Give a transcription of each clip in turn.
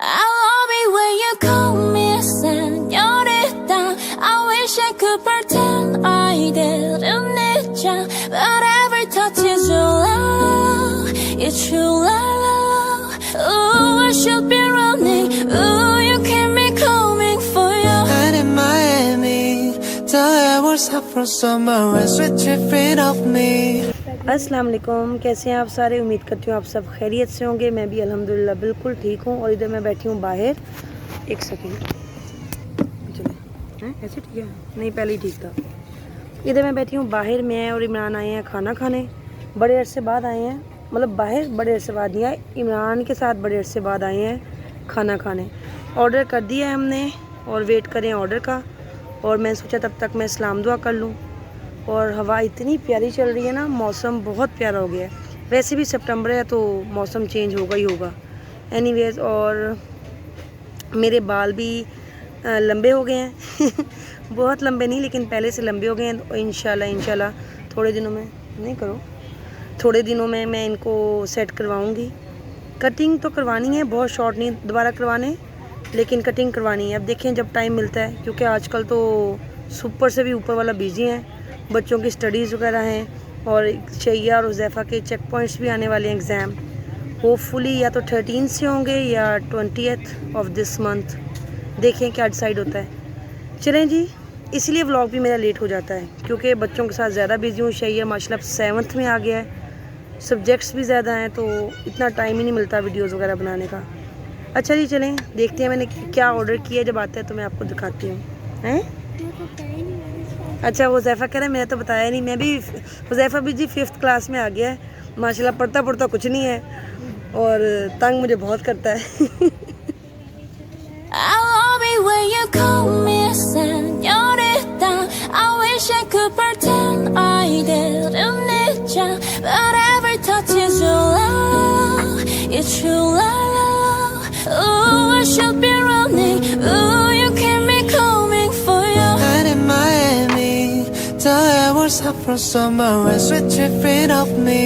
I love it when you call me a señorita. I wish I could pretend I didn't need ya, but every touch is your love, it's true love. Ooh, I should be running. Ooh, you keep me coming for you. And in Miami, the air was hot from summer and sweat dripping off me. अस्सलाम वालेकुम, कैसे हैं आप सारे। उम्मीद करती हूँ आप सब खैरियत से होंगे। मैं भी अल्हम्दुलिल्लाह बिल्कुल ठीक हूँ। और इधर मैं बैठी हूँ बाहर। एक सेकेंड, चले हैं ऐसे ठीक है? नहीं, पहले ही ठीक था। इधर मैं बैठी हूँ बाहर। मैं और इमरान आए हैं खाना खाने। बड़े अरसे बाद आए हैं, मतलब बाहर बड़े अरसे बाद नहीं आए, इमरान के साथ बड़े अरसे बाद आए हैं खाना खाने। ऑर्डर कर दिया है हमने और वेट करें ऑर्डर का। और मैं सोचा तब तक मैं सलाम दुआ कर लूँ। और हवा इतनी प्यारी चल रही है ना, मौसम बहुत प्यारा हो गया है। वैसे भी सितंबर है तो मौसम चेंज होगा ही होगा। एनीवेज, और मेरे बाल भी लंबे हो गए हैं बहुत लंबे नहीं, लेकिन पहले से लंबे हो गए हैं। और इंशाल्लाह थोड़े दिनों में, नहीं करो, थोड़े दिनों में मैं इनको सेट करवाऊँगी। कटिंग तो करवानी है, बहुत शॉर्ट नहीं दोबारा करवाने, लेकिन कटिंग करवानी है। अब देखें जब टाइम मिलता है, क्योंकि आजकल तो सुपर से भी ऊपर वाला बिजी हैं। बच्चों की स्टडीज़ वगैरह हैं और शैया और हुज़ैफ़ा के चेक पॉइंट्स भी आने वाले हैं एग्ज़ाम। होपफुली या तो 13 से होंगे या 20th ऑफ दिस मंथ। देखें क्या डिसाइड होता है। चलें जी, इसलिए व्लॉग भी मेरा लेट हो जाता है क्योंकि बच्चों के साथ ज़्यादा बिजी हूँ। शैया माशाल्लाह 7th में आ गया है, सब्जेक्ट्स भी ज़्यादा हैं, तो इतना टाइम ही नहीं मिलता वीडियोज़ वगैरह बनाने का। अच्छा जी, चलें देखते हैं मैंने क्या ऑर्डर किया। जब आता है तो मैं आपको दिखाती हूँ। हैं? अच्छा, हुज़ैफ़ा कह रहा है, मैंने तो बताया नहीं। मैं भी, हुज़ैफ़ा भी जी 5th क्लास में आ गया है माशाल्लाह। पढ़ता कुछ नहीं है और तंग मुझे बहुत करता है I love it when you call me a señorita. I wish I could pretend I didn't need ya, but every touch is your love, it's true love. Ooh, I should be running. Ooh, you keep me coming for you. And in Miami, the air was hot from summer and sweat dripping off me.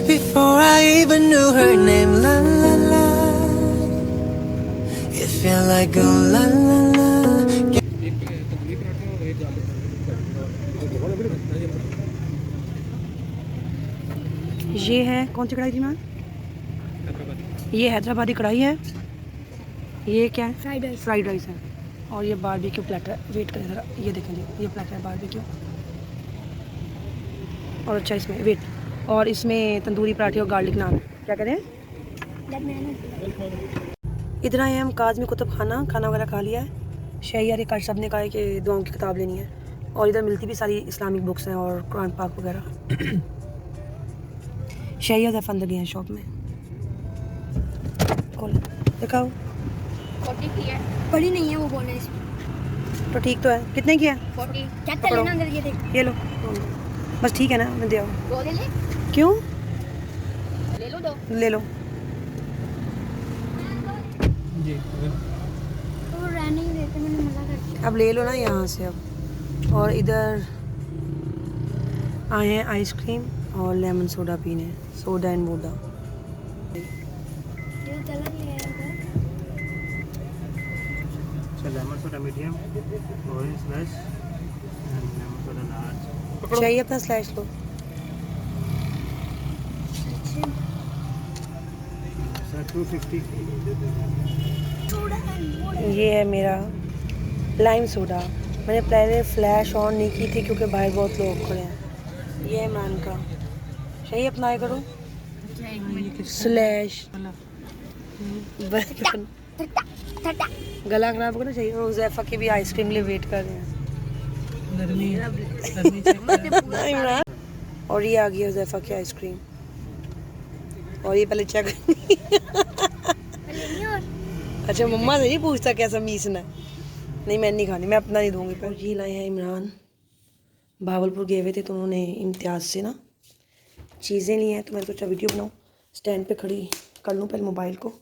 Before I even knew her name, la la la. It felt like a la la la. ये है कौन सी कढ़ाई थी ma'am? ये हैदराबादी कढ़ाई है। ये क्या है? फ्राइड राइस है। और ये बारबेक्यू प्लेटर। वेट करें ज़रा, ये देखें जी, ये प्लेटर है बारबेक्यू। और अच्छा इसमें वेट, और इसमें तंदूरी पराठे और गार्लिक नान। क्या करें? इधर आए हम काज़मी कुतुब खाना वगैरह खा लिया है। शैया के काश सब ने कहा है कि दुआओं की किताब लेनी है। और इधर मिलती भी सारी इस्लामिक बुक्स हैं और कुरान पाक वगैरह शैया ज़रा अंदर गए हैं शॉप में। खोल दिखाओ। बड़ी नहीं है वो, बोले इसमें तो ठीक तो है। कितने की है? 40। क्या चल लेना अंदर, ये देख। ये लो, बस ठीक है ना, मैं दे आओ। दो ले ले। क्यों? ले लो दो। ले लो तो रहने ही देते, मैंने मना कर दिया। अब, ले लो ना यहाँ से अब। और इधर आए हैं आइसक्रीम और लेमन सोडा पीने, सोडा एंड वोडा। ये चला नहीं है lemon soda medium, orange slash and lemon soda large. चाहिए अपना स्लैश लो। सर 250। ये है मेरा लाइम सोडा। मैंने पहले फ्लैश ऑन नहीं की थी क्योंकि बाहर बहुत लोग खड़े हैं। ये है इमरान का। चाहिए अपना करो स्लैश। गला खराब करना चाहिए। और हुज़ैफ़ा की भी आइसक्रीम लिए वेट कर रहे हैं। इमरान, और ये आ गई हुज़ैफ़ा की आइसक्रीम। और ये पहले चेक अच्छा, मम्मा से नहीं पूछता कैसा मीसना है। नहीं, मैं नहीं खानी, मैं अपना नहीं दूंगी। पर ये लाए हैं इमरान, भावलपुर गए हुए थे तो उन्होंने इम्तियाज़ से ना चीज़ें ली हैं। तो मैं सोचा वीडियो बनाऊँ, स्टैंड पे खड़ी कर लूँ पहले मोबाइल को,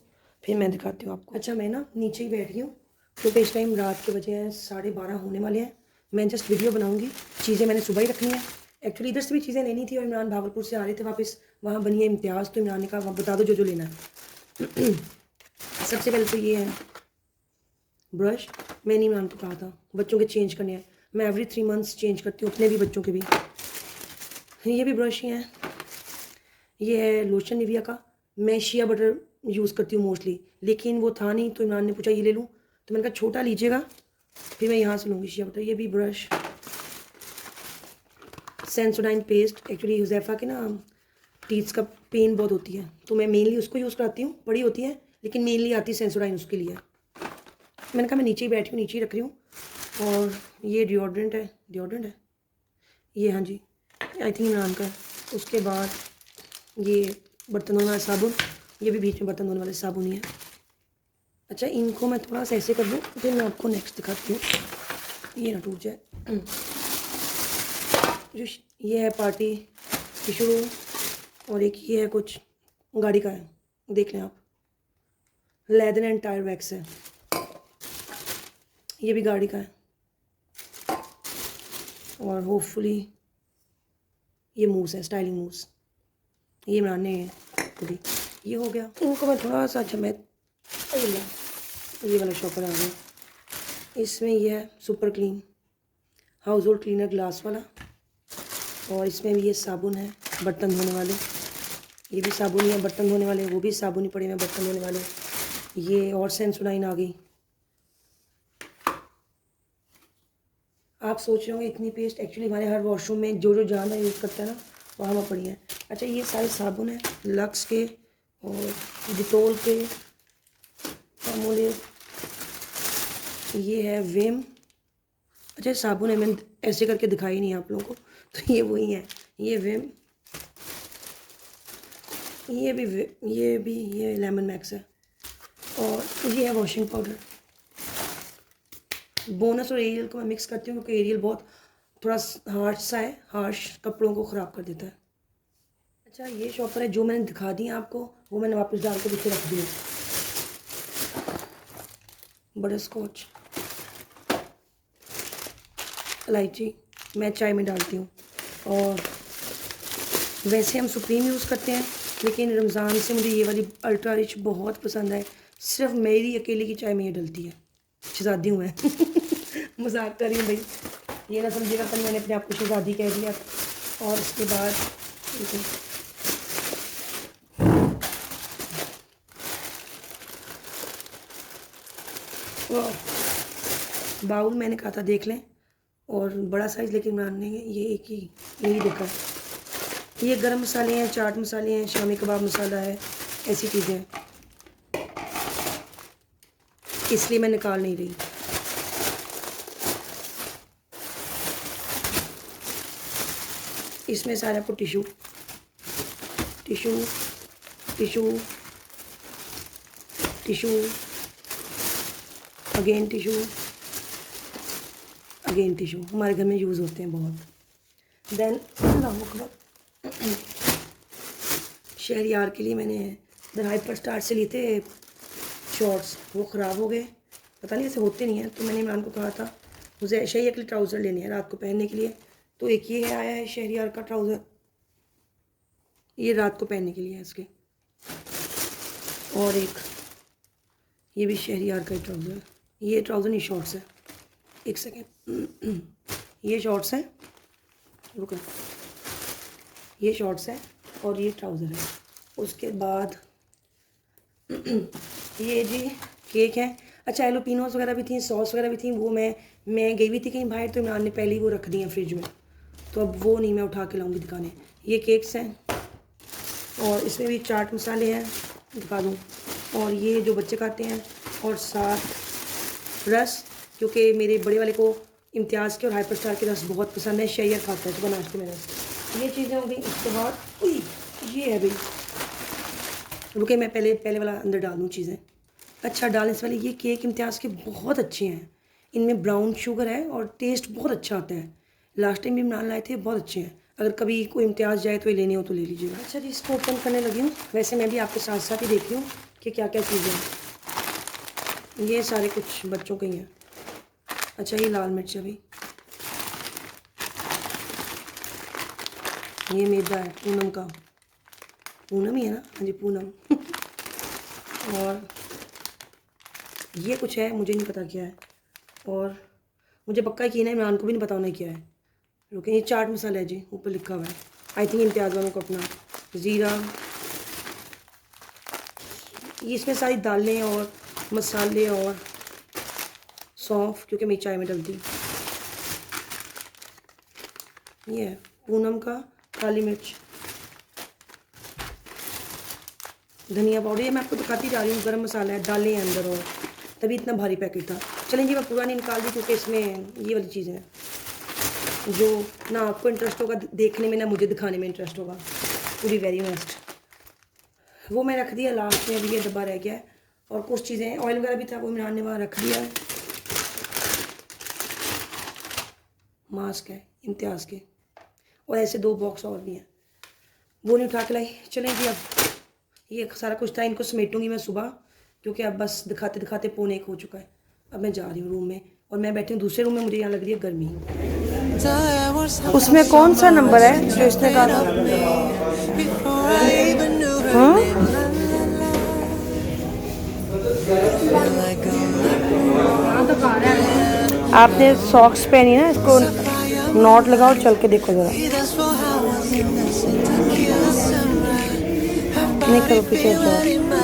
फिर मैं दिखाती हूँ आपको। अच्छा, मैं ना नीचे ही बैठ गई हूँ क्योंकि इस टाइम रात के बजे हैं 12:30 होने वाले हैं। मैं जस्ट वीडियो बनाऊँगी। चीज़ें मैंने सुबह ही रखनी है। एक्चुअली इधर से भी चीज़ें लेनी थी और इमरान भावलपुर से आ रहे थे वापस। वहाँ बनी है इम्तियाज़, तो इमरान ने कहा बता दो जो जो लेना है सबसे पहले तो ये है ब्रश। मैंने इमरान को कहा था बच्चों के चेंज करने हैं, मैं एवरी 3 मंथ्स चेंज करती हूँ, अपने भी बच्चों के भी। ये भी ब्रश ही हैं। ये है लोशन निविया का। मैं शिया बटर यूज़ करती हूँ मोस्टली, लेकिन वो था नहीं तो इमरान ने पूछा ये ले लूँ, तो मैंने कहा छोटा लीजिएगा, फिर मैं यहाँ से लूँगी शिया बटर। ये भी brush. Sensodyne paste. Actually Huzaifa के ना टीथ्स का पेन बहुत होती है, तो मैं मेनली उसको यूज़ कराती हूँ, बड़ी होती है लेकिन मेनली आती है सेंसोडाइन उसके लिए। मैंने कहा मैं नीचे ही बैठी हूँ, नीचे ही रख रही हूँ। और ये डिओड्रेंट है, डिओड्रेंट है ये, हाँ जी, आई थिंक इमरान का है। उसके बाद ये बर्तन धोने वाला साबुन, ये भी बीच में बर्तन धोने वाले साबुन ही है। अच्छा, इनको मैं थोड़ा सा ऐसे कर दूँ, फिर मैं आपको नेक्स्ट दिखाती हूँ, ये ना टूट जाए। जो ये है पार्टी टिशू, और एक ये है कुछ गाड़ी का है, देख लें आप, लेदर एंड टायर वैक्स है, ये भी गाड़ी का है। और होपफुली ये मूस है, स्टाइलिंग मूस, ये इमरान ने खुद ही। ये हो गया। इनको मैं थोड़ा सा, अच्छा मैं ये वाला शॉपर आ गया। इसमें ये है super clean house hold cleaner glass वाला, और इसमें भी ये साबुन है बर्तन धोने वाले, ये भी साबुन ही है बर्तन धोने वाले, वो भी साबुन ही पड़े हैं बर्तन धोने वाले। ये और सेंसोडाइन आ गई। आप सोच रहे होंगे इतनी पेस्ट, एक्चुअली हमारे हर वॉशरूम में जो जो ज़्यादा यूज़ करता है ना वहाँ वहाँ पड़ी है। अच्छा, ये सारे साबुन हैं लक्स के और डिटोल के, पामोलिव, ये है विम। अच्छा, साबुन है, मैंने ऐसे करके दिखाई नहीं आप लोगों को, तो ये वही है, ये विम, ये लेमन मैक्स है, और ये है वॉशिंग पाउडर। बोनस और एरियल को मैं मिक्स करती हूँ क्योंकि एरियल बहुत थोड़ा हार्श सा है, हार्श कपड़ों को ख़राब कर देता है। अच्छा, ये शॉपर है, जो मैंने दिखा दी आपको वो मैंने वापस डाल के पीछे रख दिया। बटर स्कॉच, इलायची मैं चाय में डालती हूँ, और वैसे हम सुप्रीम यूज़ करते हैं, लेकिन रमज़ान से मुझे ये वाली अल्ट्रा रिच बहुत पसंद है। सिर्फ मेरी अकेले की चाय में ये डलती है, शहज़ादी हूँ मैं। मजाक कर रही हूँ भाई, ये ना समझिएगा कल मैंने अपने आप को शहज़ादी कह दिया। और उसके बाद बाउल मैंने कहा था देख लें, और बड़ा साइज़, लेकिन इमरान ने ये एक ही यही देखा। ये गरम मसाले हैं, चाट मसाले हैं, शामी कबाब मसाला है, ऐसी चीज़ें हैं, इसलिए मैं निकाल नहीं रही। इसमें सारे आपको tissue tissue tissue tissue again tissue again tissue हमारे घर में यूज़ होते हैं बहुत। देन शहरियार के लिए मैंने द हाइपर स्टार से लिए थे शॉर्ट्स, वो ख़राब हो गए, पता नहीं ऐसे होते नहीं हैं, तो मैंने इमरान को कहा था मुझे शहरियार के लिए ट्राउज़र लेने हैं रात को पहनने के लिए, तो एक ये आया है शहरियार का ट्राउज़र, ये रात को पहनने के लिए है इसके, और एक ये भी शहरियार का ट्राउज़र, ये ट्राउज़र नहीं शॉर्ट्स है, एक सेकेंड, ये शॉर्ट्स है, रुको, ये शॉर्ट्स है और ये ट्राउज़र है। उसके बाद ये जी केक है। अच्छा, एलोपिनोस वगैरह भी थी, सॉस वगैरह भी थी, वो मैं गई हुई थी कहीं बाहर, तो इमरान ने पहले ही वो रख दी हैं फ्रिज में, तो अब वो नहीं मैं उठा के लाऊंगी दिखाने। ये केक्स हैं, और इसमें भी चाट मसाले हैं, दिखा दूँ, और ये जो बच्चे खाते हैं, और साथ रस, क्योंकि मेरे बड़े वाले को इम्तियाज़ के और हाइपर स्टार के रस बहुत पसंद है, शहरियार खाता है सुबह नाश्ते में रस। ये चीज़ें हो गई। उसके बाद ये है भाई, रुके मैं पहले वाला अंदर डाल दूँ चीज़ें। अच्छा, डालने से वाले ये केक इम्तियाज़ के बहुत अच्छे हैं, इनमें ब्राउन शुगर है और टेस्ट बहुत अच्छा आता है, लास्ट टाइम भी इमरान लाए थे, बहुत अच्छे हैं, अगर कभी कोई इम्तियाज़ जाए तो ये लेने हो तो ले लीजिएगा। अच्छा जी, इसको ओपन करने लगी हूँ, वैसे मैं भी आपके साथ साथ ही देख रही हूँ कि क्या क्या चीज़ें हैं। ये सारे कुछ बच्चों के ही हैं। अच्छा, ये लाल मिर्च अभी, ये मैदा है पूनम का, पूनम ही है ना, हाँ जी पूनम। और ये कुछ है, मुझे नहीं पता क्या है, और मुझे पक्का यकीन है इमरान को भी नहीं पता होना क्या है। रुके, ये चाट मसाला है जी, ऊपर लिखा हुआ है। आई थिंक इम्तियाज़ वालों को अपना ज़ीरा, ये इसमें सारी दालें और मसाले और सौंफ, क्योंकि मेरी चाय में डलती। ये है पूनम का काली मिर्च, धनिया पाउडर, ये मैं आपको दिखाती जा रही हूँ। गरम मसाला है, दालें हैं अंदर, और तभी इतना भारी पैकेट था। चलें जी, मैं पूरा नहीं निकाल दी क्योंकि इसमें ये वाली चीज़ें हैं जो ना आपको इंटरेस्ट होगा देखने में, ना मुझे दिखाने में इंटरेस्ट होगा, पूरी वेरी ऑनेस्ट। वो मैं रख दिया लास्ट में, अभी ये डब्बा रह गया है। और कुछ चीज़ें, ऑयल वगैरह भी था, वो इमरान ने वहाँ रख दिया है। मास्क है इम्तियाज़ के, और ऐसे 2 बॉक्स और भी हैं, वो नहीं उठा के लाई। चलें जी, अब ये सारा कुछ था, इनको समेटूंगी मैं सुबह, क्योंकि अब बस दिखाते दिखाते 1:15 हो चुका है। अब मैं जा रही हूँ रूम में, और मैं बैठी हूँ दूसरे रूम में, मुझे यहाँ लग रही है गर्मी। उसमें कौन सा नंबर है जो इसने कहा था? आपने सॉक्स पहनी है ना, इसको नॉट लगाओ, चल के देखो ज़रा। नहीं करो, पीछे जाओ।